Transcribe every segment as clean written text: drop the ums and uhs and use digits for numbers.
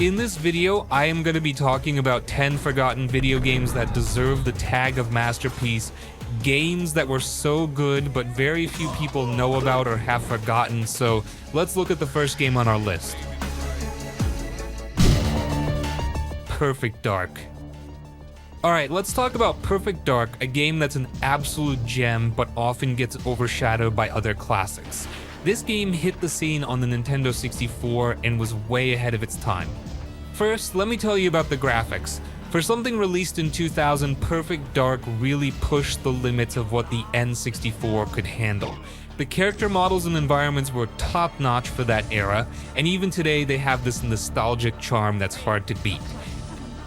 In this video, I am going to be talking about 10 forgotten video games that deserve the tag of masterpiece, games that were so good but very few people know about or have forgotten, so let's look at the first game on our list. Perfect Dark. Alright, let's talk about Perfect Dark, a game that's an absolute gem but often gets overshadowed by other classics. This game hit the scene on the Nintendo 64 and was way ahead of its time. First, let me tell you about the graphics. For something released in 2000, Perfect Dark really pushed the limits of what the N64 could handle. The character models and environments were top-notch for that era, and even today they have this nostalgic charm that's hard to beat.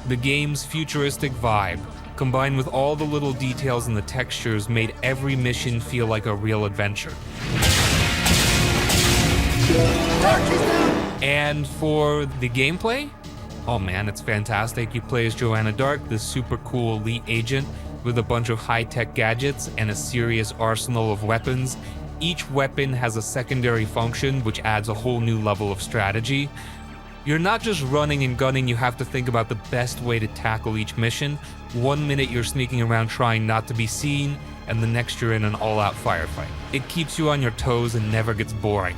The game's futuristic vibe, combined with all the little details and the textures, made every mission feel like a real adventure. And for the gameplay, oh man, it's fantastic. You play as Joanna Dark, this super cool elite agent with a bunch of high-tech gadgets and a serious arsenal of weapons. Each weapon has a secondary function, which adds a whole new level of strategy. You're not just running and gunning, you have to think about the best way to tackle each mission. 1 minute you're sneaking around trying not to be seen, and the next you're in an all-out firefight. It keeps you on your toes and never gets boring.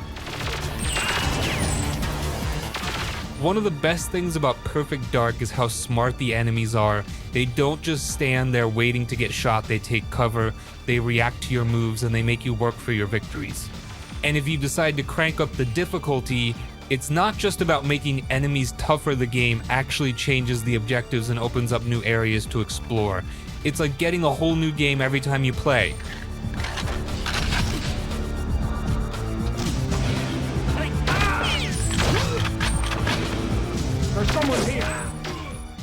One of the best things about Perfect Dark is how smart the enemies are. They don't just stand there waiting to get shot, they take cover, they react to your moves, and they make you work for your victories. And if you decide to crank up the difficulty, it's not just about making enemies tougher. The game actually changes the objectives and opens up new areas to explore. It's like getting a whole new game every time you play.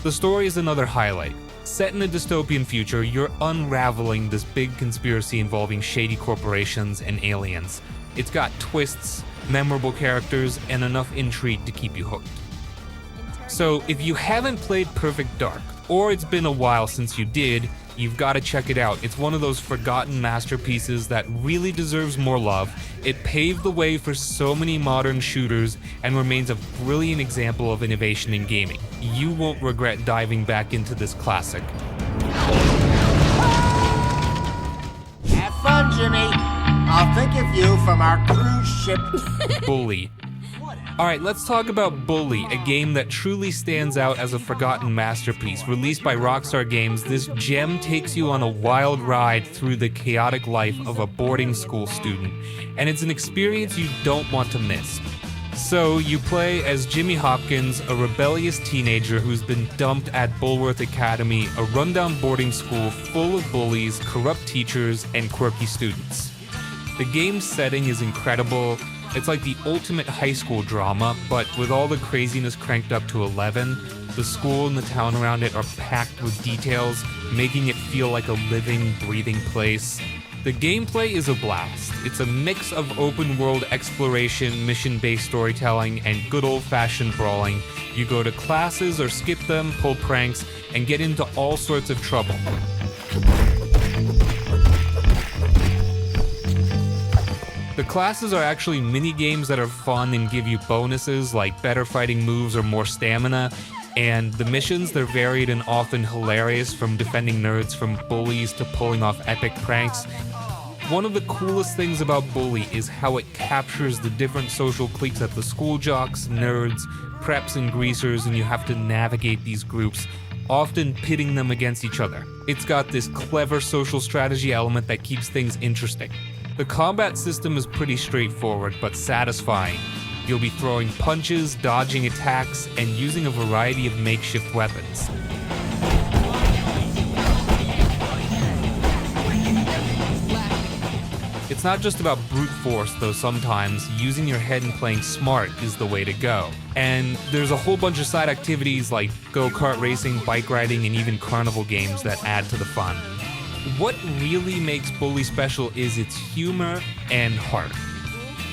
The story is another highlight. Set in a dystopian future, you're unraveling this big conspiracy involving shady corporations and aliens. It's got twists, memorable characters, and enough intrigue to keep you hooked. So if you haven't played Perfect Dark, or it's been a while since you did, you've got to check it out. It's one of those forgotten masterpieces that really deserves more love. It paved the way for so many modern shooters and remains a brilliant example of innovation in gaming. You won't regret diving back into this classic. Have fun, Jimmy. I'll think of you from our cruise ship. Bully. Alright, let's talk about Bully, a game that truly stands out as a forgotten masterpiece. Released by Rockstar Games, this gem takes you on a wild ride through the chaotic life of a boarding school student, and it's an experience you don't want to miss. So, you play as Jimmy Hopkins, a rebellious teenager who's been dumped at Bulworth Academy, a rundown boarding school full of bullies, corrupt teachers, and quirky students. The game's setting is incredible. It's like the ultimate high school drama, but with all the craziness cranked up to 11, the school and the town around it are packed with details, making it feel like a living, breathing place. The gameplay is a blast. It's a mix of open-world exploration, mission-based storytelling, and good old-fashioned brawling. You go to classes or skip them, pull pranks, and get into all sorts of trouble. The classes are actually mini-games that are fun and give you bonuses like better fighting moves or more stamina, and the missions, they're varied and often hilarious, from defending nerds from bullies to pulling off epic pranks. One of the coolest things about Bully is how it captures the different social cliques at the school: jocks, nerds, preps, and greasers, and you have to navigate these groups, often pitting them against each other. It's got this clever social strategy element that keeps things interesting. The combat system is pretty straightforward, but satisfying. You'll be throwing punches, dodging attacks, and using a variety of makeshift weapons. It's not just about brute force, though sometimes using your head and playing smart is the way to go. And there's a whole bunch of side activities like go-kart racing, bike riding, and even carnival games that add to the fun. What really makes Bully special is its humor and heart.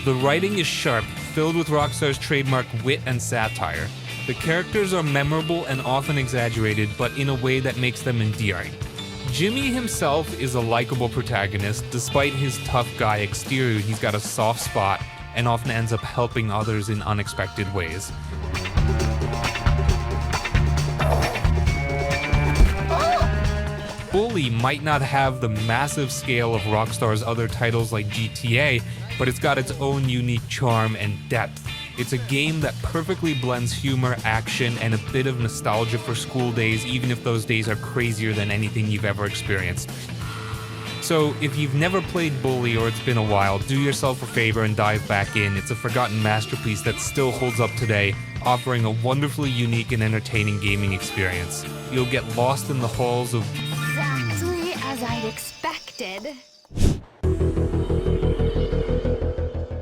The writing is sharp, filled with Rockstar's trademark wit and satire. The characters are memorable and often exaggerated, but in a way that makes them endearing. Jimmy himself is a likable protagonist. Despite his tough guy exterior, he's got a soft spot and often ends up helping others in unexpected ways. Bully might not have the massive scale of Rockstar's other titles like GTA, but it's got its own unique charm and depth. It's a game that perfectly blends humor, action, and a bit of nostalgia for school days, even if those days are crazier than anything you've ever experienced. So if you've never played Bully or it's been a while, do yourself a favor and dive back in. It's a forgotten masterpiece that still holds up today, offering a wonderfully unique and entertaining gaming experience. You'll get lost in the halls of... Exactly as I'd expected.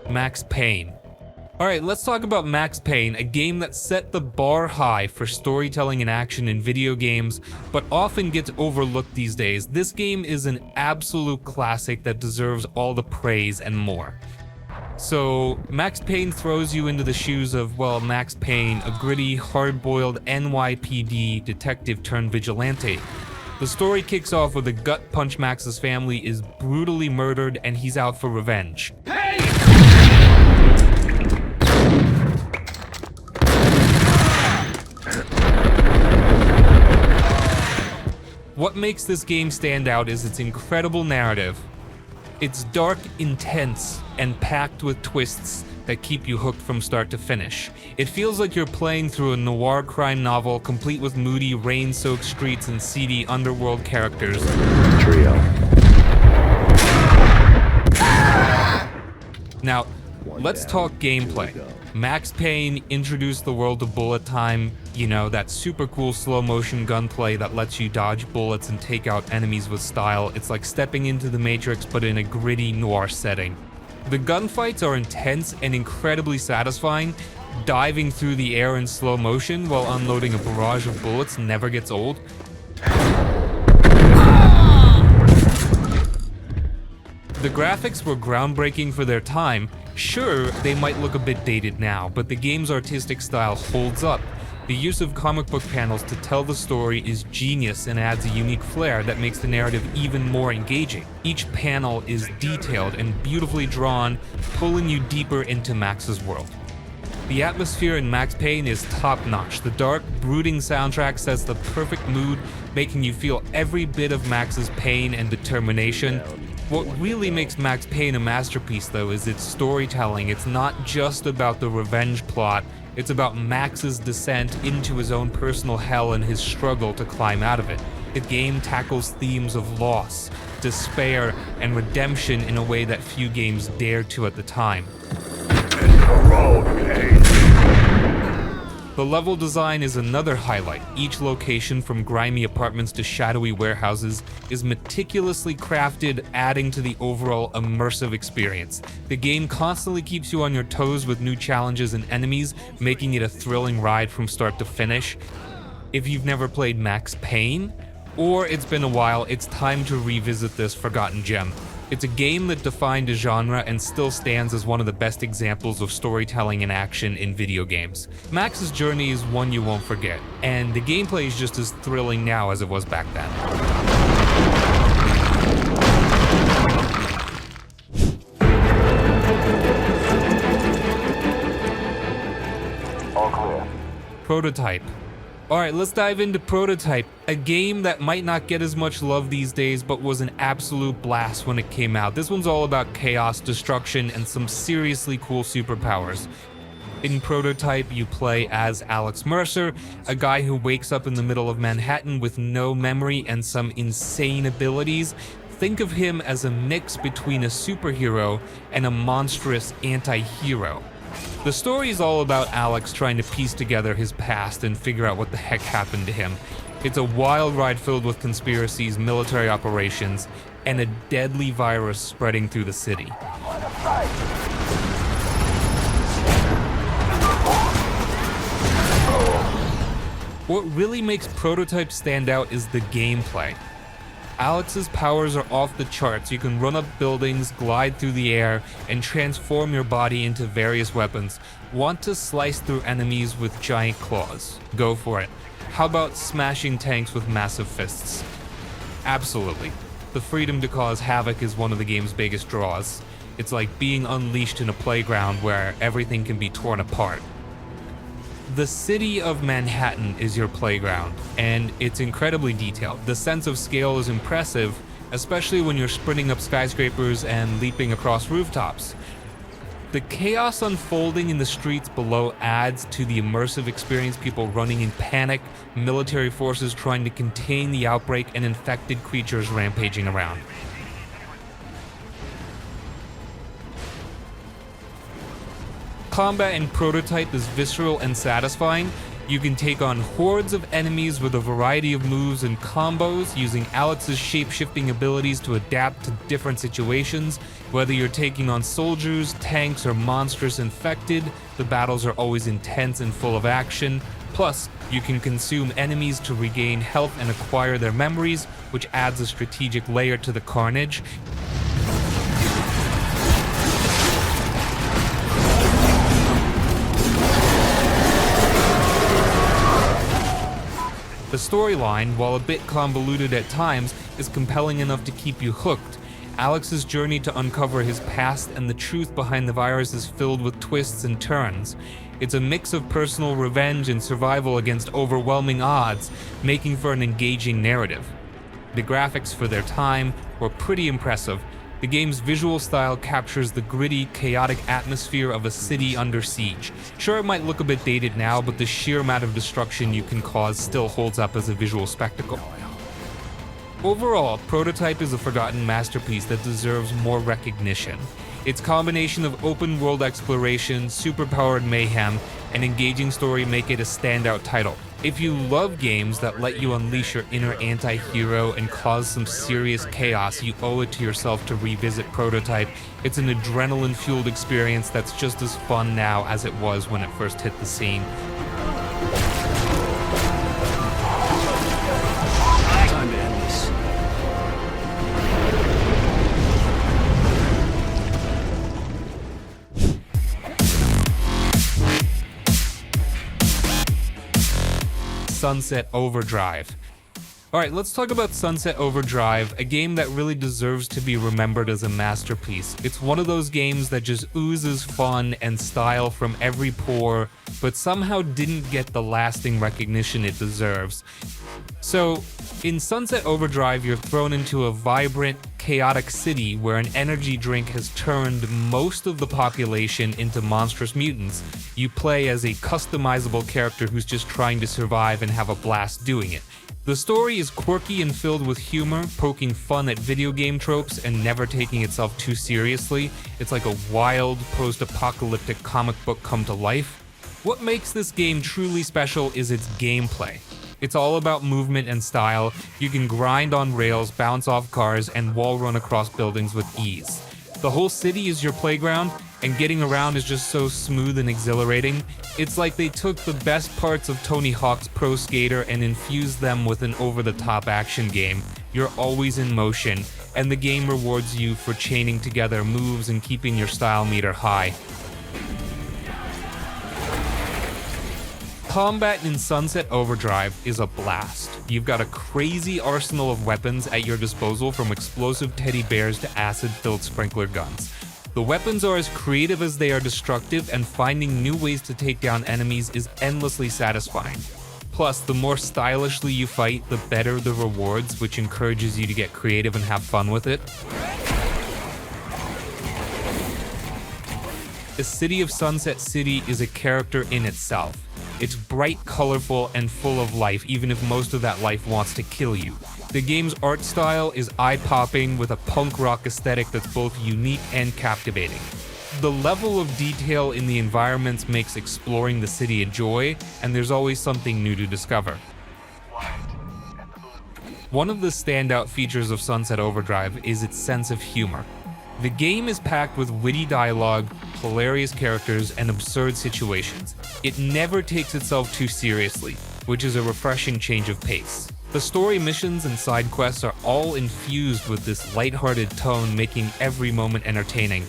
Max Payne. Alright, let's talk about Max Payne, a game that set the bar high for storytelling and action in video games, but often gets overlooked these days. This game is an absolute classic that deserves all the praise and more. So, Max Payne throws you into the shoes of, well, Max Payne, a gritty, hard-boiled NYPD detective turned vigilante. The story kicks off with a gut punch. Max's family is brutally murdered and he's out for revenge. What makes this game stand out is its incredible narrative. It's dark, intense, and packed with twists that keep you hooked from start to finish. It feels like you're playing through a noir crime novel complete with moody, rain-soaked streets and seedy underworld characters. Trio. Now, let's talk gameplay. Max Payne introduced the world of bullet time, you know, that super cool slow motion gunplay that lets you dodge bullets and take out enemies with style. It's like stepping into the Matrix but in a gritty noir setting. The gunfights are intense and incredibly satisfying. Diving through the air in slow motion while unloading a barrage of bullets never gets old. The graphics were groundbreaking for their time. Sure, they might look a bit dated now, but the game's artistic style holds up. The use of comic book panels to tell the story is genius and adds a unique flair that makes the narrative even more engaging. Each panel is detailed and beautifully drawn, pulling you deeper into Max's world. The atmosphere in Max Payne is top-notch. The dark, brooding soundtrack sets the perfect mood, making you feel every bit of Max's pain and determination. What really makes Max Payne a masterpiece, though, is its storytelling. It's not just about the revenge plot, it's about Max's descent into his own personal hell and his struggle to climb out of it. The game tackles themes of loss, despair, and redemption in a way that few games dared to at the time. The level design is another highlight. Each location, from grimy apartments to shadowy warehouses, is meticulously crafted, adding to the overall immersive experience. The game constantly keeps you on your toes with new challenges and enemies, making it a thrilling ride from start to finish. If you've never played Max Payne, or it's been a while, it's time to revisit this forgotten gem. It's a game that defined a genre and still stands as one of the best examples of storytelling and action in video games. Max's journey is one you won't forget, and the gameplay is just as thrilling now as it was back then. All clear. Prototype. Alright, let's dive into Prototype, a game that might not get as much love these days, but was an absolute blast when it came out. This one's all about chaos, destruction, and some seriously cool superpowers. In Prototype, you play as Alex Mercer, a guy who wakes up in the middle of Manhattan with no memory and some insane abilities. Think of him as a mix between a superhero and a monstrous anti-hero. The story is all about Alex trying to piece together his past and figure out what the heck happened to him. It's a wild ride filled with conspiracies, military operations, and a deadly virus spreading through the city. What really makes Prototype stand out is the gameplay. Alex's powers are off the charts. You can run up buildings, glide through the air, and transform your body into various weapons. Want to slice through enemies with giant claws? Go for it. How about smashing tanks with massive fists? Absolutely. The freedom to cause havoc is one of the game's biggest draws. It's like being unleashed in a playground where everything can be torn apart. The city of Manhattan is your playground, and it's incredibly detailed. The sense of scale is impressive, especially when you're sprinting up skyscrapers and leaping across rooftops. The chaos unfolding in the streets below adds to the immersive experience, people running in panic, military forces trying to contain the outbreak, and infected creatures rampaging around. Combat in Prototype is visceral and satisfying. You can take on hordes of enemies with a variety of moves and combos, using Alex's shape-shifting abilities to adapt to different situations. Whether you're taking on soldiers, tanks, or monstrous infected, the battles are always intense and full of action. Plus, you can consume enemies to regain health and acquire their memories, which adds a strategic layer to the carnage. The storyline, while a bit convoluted at times, is compelling enough to keep you hooked. Alex's journey to uncover his past and the truth behind the virus is filled with twists and turns. It's a mix of personal revenge and survival against overwhelming odds, making for an engaging narrative. The graphics for their time were pretty impressive. The game's visual style captures the gritty, chaotic atmosphere of a city under siege. Sure, it might look a bit dated now, but the sheer amount of destruction you can cause still holds up as a visual spectacle. Overall, Prototype is a forgotten masterpiece that deserves more recognition. Its combination of open-world exploration, superpowered mayhem, and engaging story make it a standout title. If you love games that let you unleash your inner anti-hero and cause some serious chaos, you owe it to yourself to revisit Prototype. It's an adrenaline-fueled experience that's just as fun now as it was when it first hit the scene. Time to end this. Sunset Overdrive. Alright, let's talk about Sunset Overdrive, a game that really deserves to be remembered as a masterpiece. It's one of those games that just oozes fun and style from every pore, but somehow didn't get the lasting recognition it deserves. So, in Sunset Overdrive, you're thrown into a vibrant, chaotic city where an energy drink has turned most of the population into monstrous mutants. You play as a customizable character who's just trying to survive and have a blast doing it. The story is quirky and filled with humor, poking fun at video game tropes and never taking itself too seriously. It's like a wild, post-apocalyptic comic book come to life. What makes this game truly special is its gameplay. It's all about movement and style. You can grind on rails, bounce off cars, and wall run across buildings with ease. The whole city is your playground, and getting around is just so smooth and exhilarating. It's like they took the best parts of Tony Hawk's Pro Skater and infused them with an over-the-top action game. You're always in motion, and the game rewards you for chaining together moves and keeping your style meter high. Combat in Sunset Overdrive is a blast. You've got a crazy arsenal of weapons at your disposal, from explosive teddy bears to acid-filled sprinkler guns. The weapons are as creative as they are destructive, and finding new ways to take down enemies is endlessly satisfying. Plus, the more stylishly you fight, the better the rewards, which encourages you to get creative and have fun with it. The city of Sunset City is a character in itself. It's bright, colorful, and full of life, even if most of that life wants to kill you. The game's art style is eye-popping, with a punk rock aesthetic that's both unique and captivating. The level of detail in the environments makes exploring the city a joy, and there's always something new to discover. One of the standout features of Sunset Overdrive is its sense of humor. The game is packed with witty dialogue, hilarious characters, and absurd situations. It never takes itself too seriously, which is a refreshing change of pace. The story missions and side quests are all infused with this lighthearted tone, making every moment entertaining.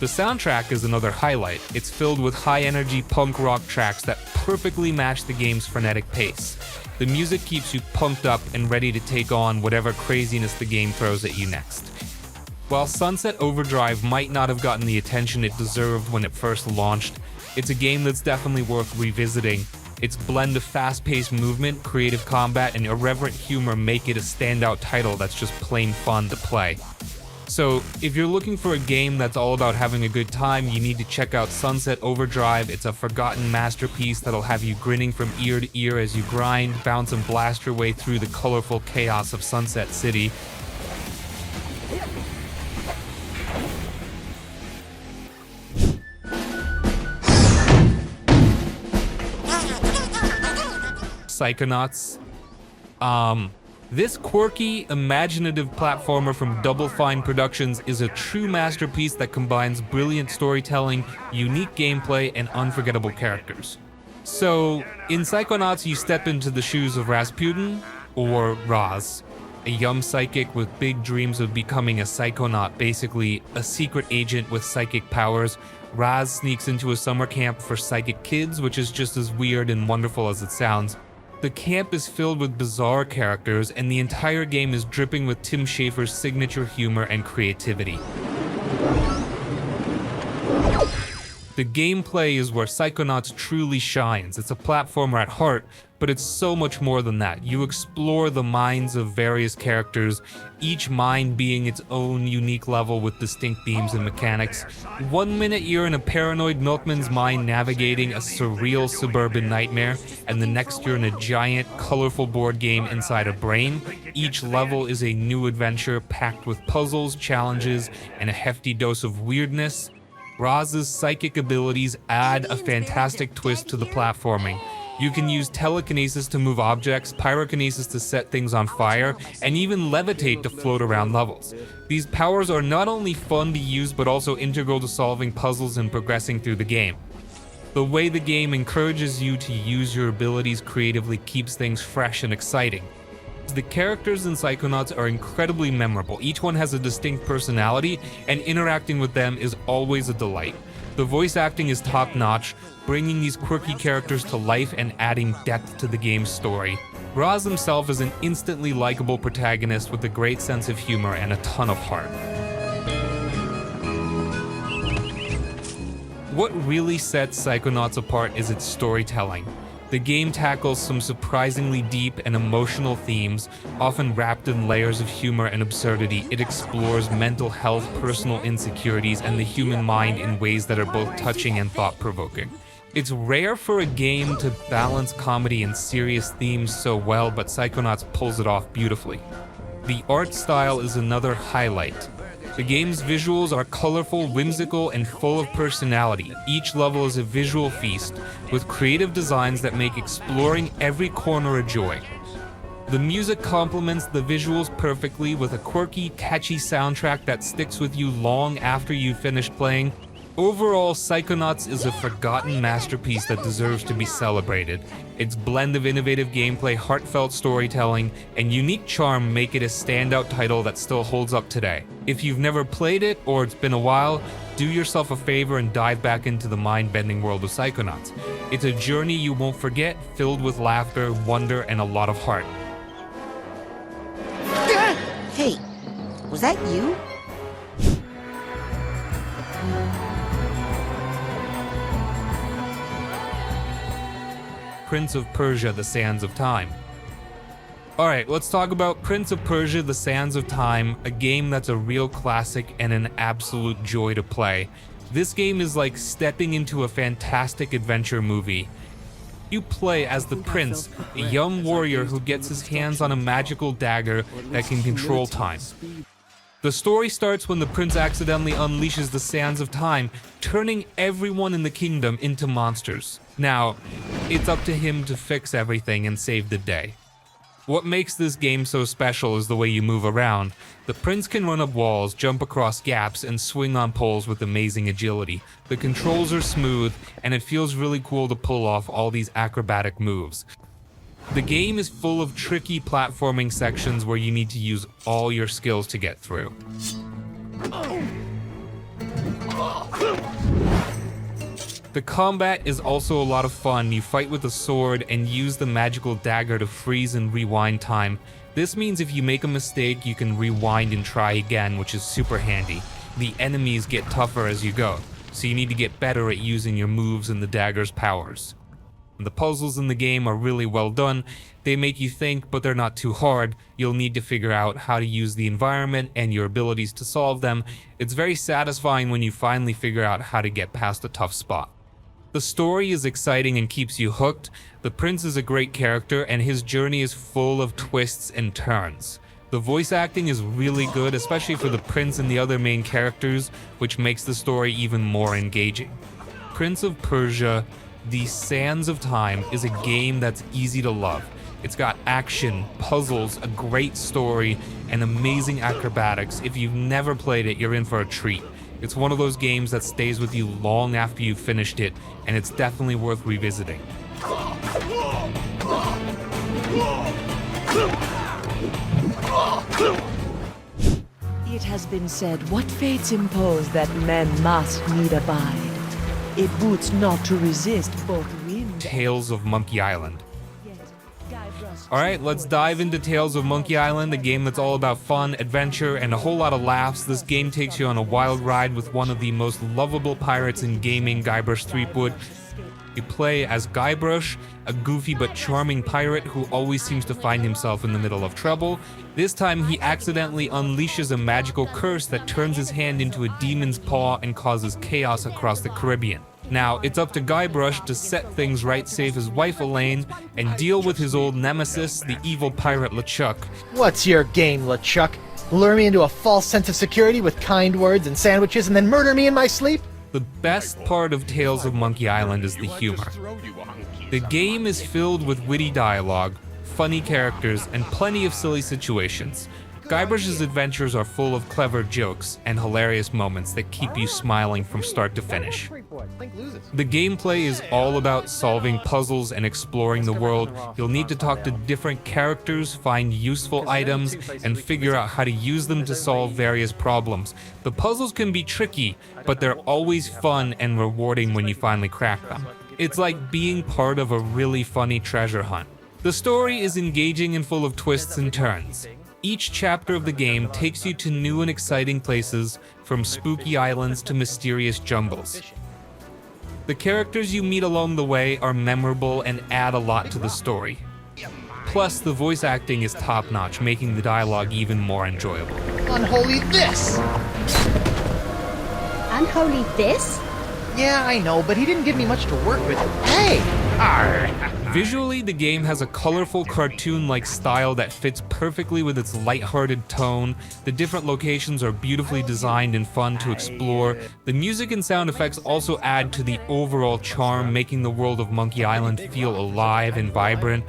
The soundtrack is another highlight. It's filled with high-energy punk rock tracks that perfectly match the game's frenetic pace. The music keeps you pumped up and ready to take on whatever craziness the game throws at you next. While Sunset Overdrive might not have gotten the attention it deserved when it first launched, it's a game that's definitely worth revisiting. Its blend of fast-paced movement, creative combat, and irreverent humor make it a standout title that's just plain fun to play. So, if you're looking for a game that's all about having a good time, you need to check out Sunset Overdrive. It's a forgotten masterpiece that'll have you grinning from ear to ear as you grind, bounce, and blast your way through the colorful chaos of Sunset City. Psychonauts. This quirky, imaginative platformer from Double Fine Productions is a true masterpiece that combines brilliant storytelling, unique gameplay, and unforgettable characters. So, in Psychonauts, you step into the shoes of Rasputin, or Raz, a young psychic with big dreams of becoming a psychonaut, basically a secret agent with psychic powers. Raz sneaks into a summer camp for psychic kids, which is just as weird and wonderful as it sounds. The camp is filled with bizarre characters, and the entire game is dripping with Tim Schafer's signature humor and creativity. The gameplay is where Psychonauts truly shines. It's a platformer at heart, but it's so much more than that. You explore the minds of various characters, each mind being its own unique level with distinct themes and mechanics. 1 minute you're in a paranoid milkman's mind navigating a surreal suburban nightmare, and the next you're in a giant, colorful board game inside a brain. Each level is a new adventure packed with puzzles, challenges, and a hefty dose of weirdness. Raz's psychic abilities add a fantastic twist to the platforming. You can use telekinesis to move objects, pyrokinesis to set things on fire, and even levitate to float around levels. These powers are not only fun to use but also integral to solving puzzles and progressing through the game. The way the game encourages you to use your abilities creatively keeps things fresh and exciting. The characters in Psychonauts are incredibly memorable. Each one has a distinct personality, and interacting with them is always a delight. The voice acting is top-notch, bringing these quirky characters to life and adding depth to the game's story. Raz himself is an instantly likable protagonist with a great sense of humor and a ton of heart. What really sets Psychonauts apart is its storytelling. The game tackles some surprisingly deep and emotional themes, often wrapped in layers of humor and absurdity. It explores mental health, personal insecurities, and the human mind in ways that are both touching and thought-provoking. It's rare for a game to balance comedy and serious themes so well, but Psychonauts pulls it off beautifully. The art style is another highlight. The game's visuals are colorful, whimsical, and full of personality. Each level is a visual feast, with creative designs that make exploring every corner a joy. The music complements the visuals perfectly with a quirky, catchy soundtrack that sticks with you long after you've finished playing. Overall, Psychonauts is a forgotten masterpiece that deserves to be celebrated. Its blend of innovative gameplay, heartfelt storytelling, and unique charm make it a standout title that still holds up today. If you've never played it, or it's been a while, do yourself a favor and dive back into the mind-bending world of Psychonauts. It's a journey you won't forget, filled with laughter, wonder, and a lot of heart. Hey, was that you? Prince of Persia: The Sands of Time. Alright, let's talk about Prince of Persia: The Sands of Time, a game that's a real classic and an absolute joy to play. This game is like stepping into a fantastic adventure movie. You play as the prince, a young warrior who gets his hands on a magical dagger that can control time. The story starts when the prince accidentally unleashes the Sands of Time, turning everyone in the kingdom into monsters. Now, it's up to him to fix everything and save the day. What makes this game so special is the way you move around. The prince can run up walls, jump across gaps, and swing on poles with amazing agility. The controls are smooth, and it feels really cool to pull off all these acrobatic moves. The game is full of tricky platforming sections where you need to use all your skills to get through. The combat is also a lot of fun. You fight with a sword and use the magical dagger to freeze and rewind time. This means if you make a mistake, you can rewind and try again, which is super handy. The enemies get tougher as you go, so you need to get better at using your moves and the dagger's powers. The puzzles in the game are really well done. They make you think, but they're not too hard. You'll need to figure out how to use the environment and your abilities to solve them. It's very satisfying when you finally figure out how to get past a tough spot. The story is exciting and keeps you hooked. The prince is a great character, and his journey is full of twists and turns. The voice acting is really good, especially for the prince and the other main characters, which makes the story even more engaging. Prince of Persia: The Sands of Time is a game that's easy to love. It's got action, puzzles, a great story, and amazing acrobatics. If you've never played it, you're in for a treat. It's one of those games that stays with you long after you've finished it, and it's definitely worth revisiting. It has been said, what fates impose that men must need abide. It boots not to resist both wind. Tales of Monkey Island. Alright, let's dive into Tales of Monkey Island, a game that's all about fun, adventure, and a whole lot of laughs. This game takes you on a wild ride with one of the most lovable pirates in gaming, Guybrush Threepwood. You play as Guybrush, a goofy but charming pirate who always seems to find himself in the middle of trouble. This time he accidentally unleashes a magical curse that turns his hand into a demon's paw and causes chaos across the Caribbean. Now, it's up to Guybrush to set things right, save his wife Elaine, and deal with his old nemesis, the evil pirate LeChuck. What's your game, LeChuck? Lure me into a false sense of security with kind words and sandwiches and then murder me in my sleep? The best part of Tales of Monkey Island is the humor. The game is filled with witty dialogue, funny characters, and plenty of silly situations. Guybrush's adventures are full of clever jokes and hilarious moments that keep you smiling from start to finish. The gameplay is all about solving puzzles and exploring the world. You'll need to talk to different characters, find useful items, and figure out how to use them to solve various problems. The puzzles can be tricky, but they're always fun and rewarding when you finally crack them. It's like being part of a really funny treasure hunt. The story is engaging and full of twists and turns. Each chapter of the game takes you to new and exciting places, from spooky islands to mysterious jungles. The characters you meet along the way are memorable and add a lot to the story. Plus, the voice acting is top-notch, making the dialogue even more enjoyable. Unholy this! Unholy this? Yeah, I know, but he didn't give me much to work with. Hey! Visually, the game has a colorful cartoon-like style that fits perfectly with its lighthearted tone. The different locations are beautifully designed and fun to explore. The music and sound effects also add to the overall charm, making the world of Monkey Island feel alive and vibrant.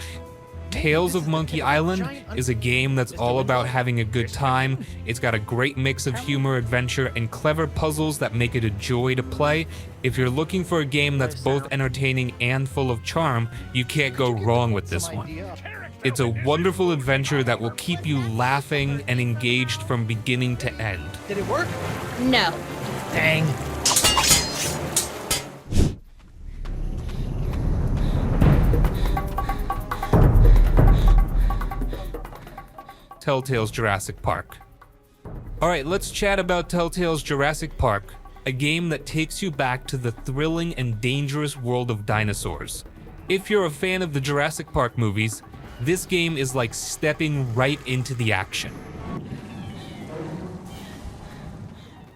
Tales of Monkey Island is a game that's all about having a good time. It's got a great mix of humor, adventure, and clever puzzles that make it a joy to play. If you're looking for a game that's both entertaining and full of charm, you can't go wrong with this one. It's a wonderful adventure that will keep you laughing and engaged from beginning to end. Did it work? No. Dang. Telltale's Jurassic Park. Alright, let's chat about Telltale's Jurassic Park, a game that takes you back to the thrilling and dangerous world of dinosaurs. If you're a fan of the Jurassic Park movies, this game is like stepping right into the action.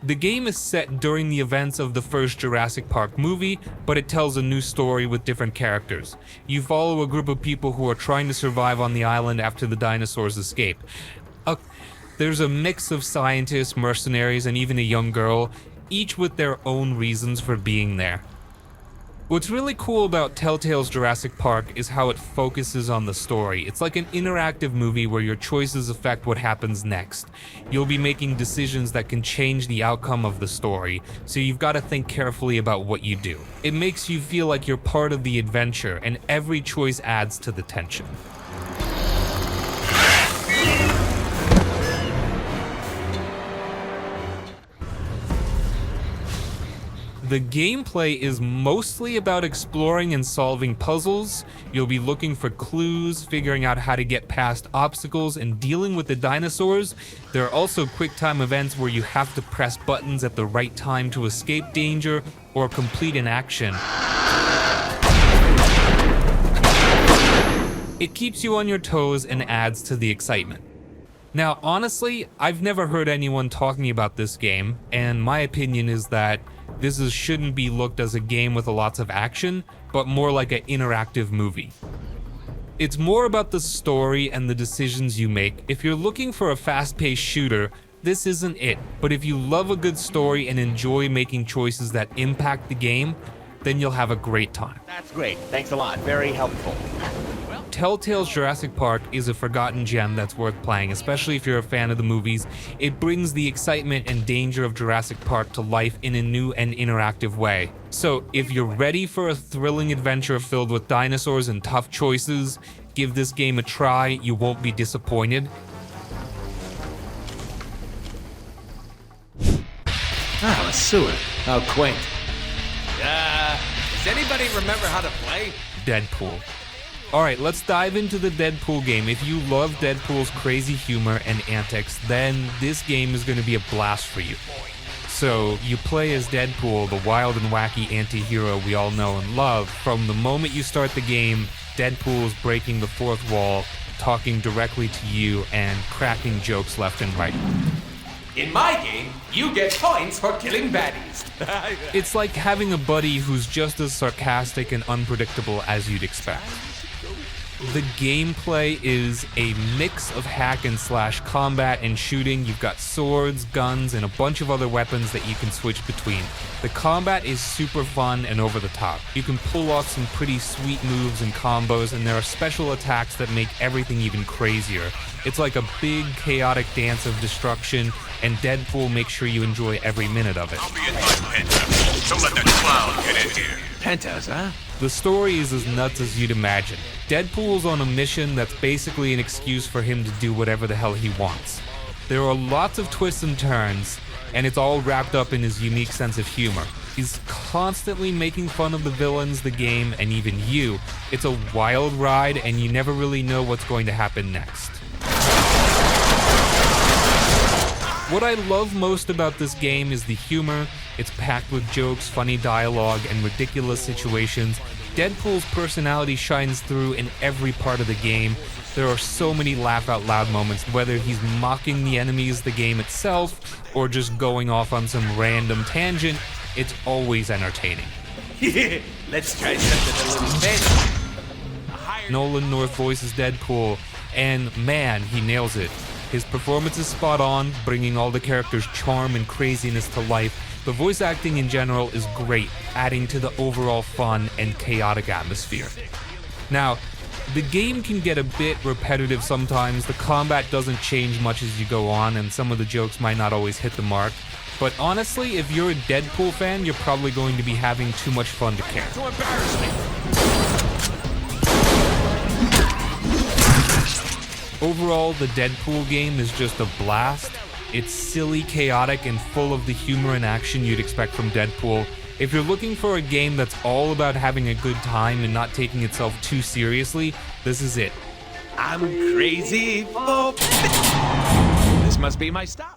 The game is set during the events of the first Jurassic Park movie, but it tells a new story with different characters. You follow a group of people who are trying to survive on the island after the dinosaurs escape. There's a mix of scientists, mercenaries, and even a young girl, each with their own reasons for being there. What's really cool about Telltale's Jurassic Park is how it focuses on the story. It's like an interactive movie where your choices affect what happens next. You'll be making decisions that can change the outcome of the story, so you've got to think carefully about what you do. It makes you feel like you're part of the adventure, and every choice adds to the tension. The gameplay is mostly about exploring and solving puzzles. You'll be looking for clues, figuring out how to get past obstacles, and dealing with the dinosaurs. There are also quick time events where you have to press buttons at the right time to escape danger or complete an action. It keeps you on your toes and adds to the excitement. Now, honestly, I've never heard anyone talking about this game, and my opinion is that shouldn't be looked as a game with lots of action, but more like an interactive movie. It's more about the story and the decisions you make. If you're looking for a fast-paced shooter, this isn't it. But if you love a good story and enjoy making choices that impact the game, then you'll have a great time. That's great. Thanks a lot. Very helpful. Telltale's Jurassic Park is a forgotten gem that's worth playing, especially if you're a fan of the movies. It brings the excitement and danger of Jurassic Park to life in a new and interactive way. So if you're ready for a thrilling adventure filled with dinosaurs and tough choices, give this game a try. You won't be disappointed. Oh, a sewer. How quaint. Does anybody remember how to play? Deadpool. Alright, let's dive into the Deadpool game. If you love Deadpool's crazy humor and antics, then this game is going to be a blast for you. So, you play as Deadpool, the wild and wacky anti-hero we all know and love. From the moment you start the game, Deadpool is breaking the fourth wall, talking directly to you, and cracking jokes left and right. In my game, you get points for killing baddies. It's like having a buddy who's just as sarcastic and unpredictable as you'd expect. The gameplay is a mix of hack and slash combat and shooting. You've got swords, guns, and a bunch of other weapons that you can switch between. The combat is super fun and over the top. You can pull off some pretty sweet moves and combos, and there are special attacks that make everything even crazier. It's like a big chaotic dance of destruction, and Deadpool makes sure you enjoy every minute of it. I'll be in my penthouse. Don't let that clown get in here. Penthouse, huh? The story is as nuts as you'd imagine. Deadpool's on a mission that's basically an excuse for him to do whatever the hell he wants. There are lots of twists and turns, and it's all wrapped up in his unique sense of humor. He's constantly making fun of the villains, the game, and even you. It's a wild ride, and you never really know what's going to happen next. What I love most about this game is the humor. It's packed with jokes, funny dialogue, and ridiculous situations. Deadpool's personality shines through in every part of the game. There are so many laugh-out-loud moments, whether he's mocking the enemies, the game itself, or just going off on some random tangent. It's always entertaining. Let's try something a little bit. Nolan North voices Deadpool, and man, he nails it. His performance is spot on, bringing all the characters' charm and craziness to life. The voice acting in general is great, adding to the overall fun and chaotic atmosphere. Now, the game can get a bit repetitive sometimes. The combat doesn't change much as you go on, and some of the jokes might not always hit the mark. But honestly, if you're a Deadpool fan, you're probably going to be having too much fun to care. To embarrass me. Overall, the Deadpool game is just a blast. It's silly, chaotic, and full of the humor and action you'd expect from Deadpool. If you're looking for a game that's all about having a good time and not taking itself too seriously, this is it. I'm crazy for... This must be my stop.